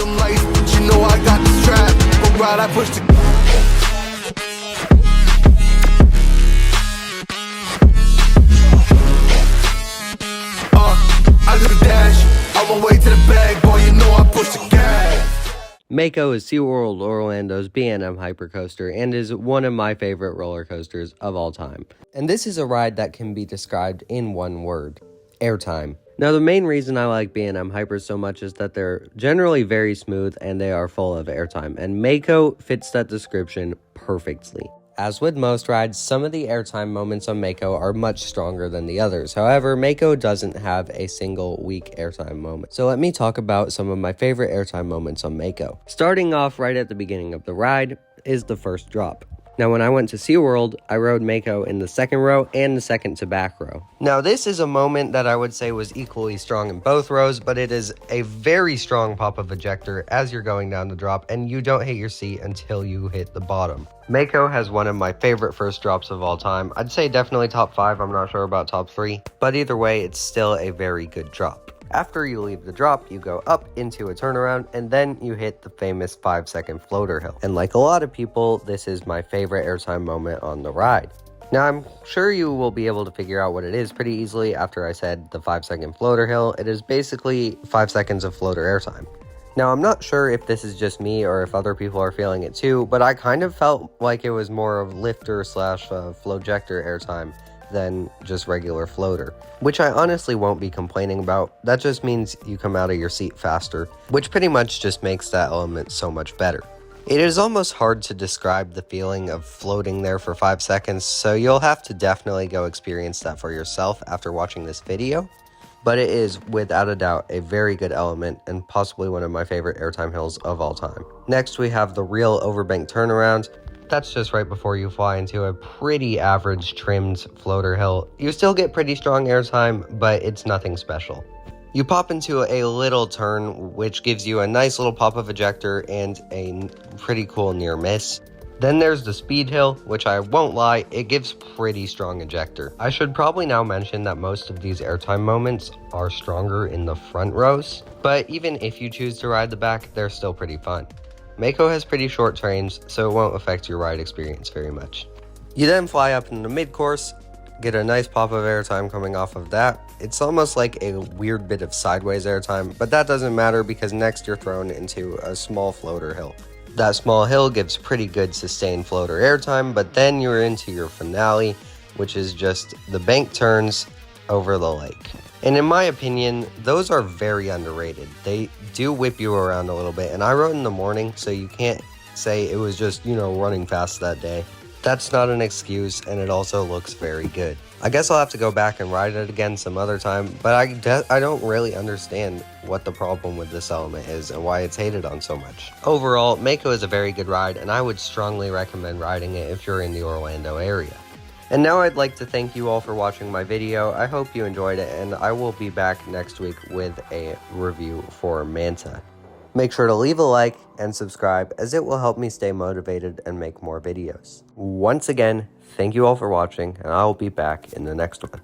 them lights, but you know I got the strap. But right, I push the... I do the dash, on my way to the bag, boy, you know I push the gas. Mako is SeaWorld Orlando's B&M Hypercoaster and is one of my favorite roller coasters of all time. And this is a ride that can be described in one word: airtime. Now, the main reason I like B&M Hypers so much is that they're generally very smooth and they are full of airtime, and Mako fits that description perfectly. As with most rides, some of the airtime moments on Mako are much stronger than the others. However, Mako doesn't have a single weak airtime moment. So let me talk about some of my favorite airtime moments on Mako. Starting off right at the beginning of the ride is the first drop. Now, when I went to SeaWorld, I rode Mako in the second row and the second to back row. Now, this is a moment that I would say was equally strong in both rows, but it is a very strong pop of ejector as you're going down the drop, and you don't hit your seat until you hit the bottom. Mako has one of my favorite first drops of all time. I'd say definitely top 5, I'm not sure about top 3, but either way, it's still a very good drop. After you leave the drop, you go up into a turnaround, and then you hit the famous 5-second floater hill. And like a lot of people, this is my favorite airtime moment on the ride. Now, I'm sure you will be able to figure out what it is pretty easily after I said the 5-second floater hill. It is basically 5 seconds of floater airtime. Now, I'm not sure if this is just me or if other people are feeling it too, but I kind of felt like it was more of lifter slash flowjector airtime than just regular floater, which I honestly won't be complaining about. That just means you come out of your seat faster, which pretty much just makes that element so much better. It is almost hard to describe the feeling of floating there for 5 seconds, so you'll have to definitely go experience that for yourself after watching this video. But it is, without a doubt, a very good element and possibly one of my favorite airtime hills of all time. Next, we have the real overbank turnaround. That's just right before you fly into a pretty average trimmed floater hill. You still get pretty strong airtime, but it's nothing special. You pop into a little turn, which gives you a nice little pop of ejector and a pretty cool near miss. Then there's the speed hill, which I won't lie, it gives pretty strong ejector. I should probably now mention that most of these airtime moments are stronger in the front rows, but even if you choose to ride the back, they're still pretty fun. Mako has pretty short trains, so it won't affect your ride experience very much. You then fly up into mid-course, get a nice pop of airtime coming off of that. It's almost like a weird bit of sideways airtime, but that doesn't matter because next you're thrown into a small floater hill. That small hill gives pretty good sustained floater airtime, but then you're into your finale, which is just the bank turns over the lake. And in my opinion, those are very underrated. They do whip you around a little bit, and I rode in the morning, so you can't say it was just, running fast that day. That's not an excuse, and it also looks very good. I guess I'll have to go back and ride it again some other time, but I don't really understand what the problem with this element is and why it's hated on so much. Overall, Mako is a very good ride, and I would strongly recommend riding it if you're in the Orlando area. And now I'd like to thank you all for watching my video. I hope you enjoyed it, and I will be back next week with a review for Manta. Make sure to leave a like and subscribe, as it will help me stay motivated and make more videos. Once again, thank you all for watching, and I will be back in the next one.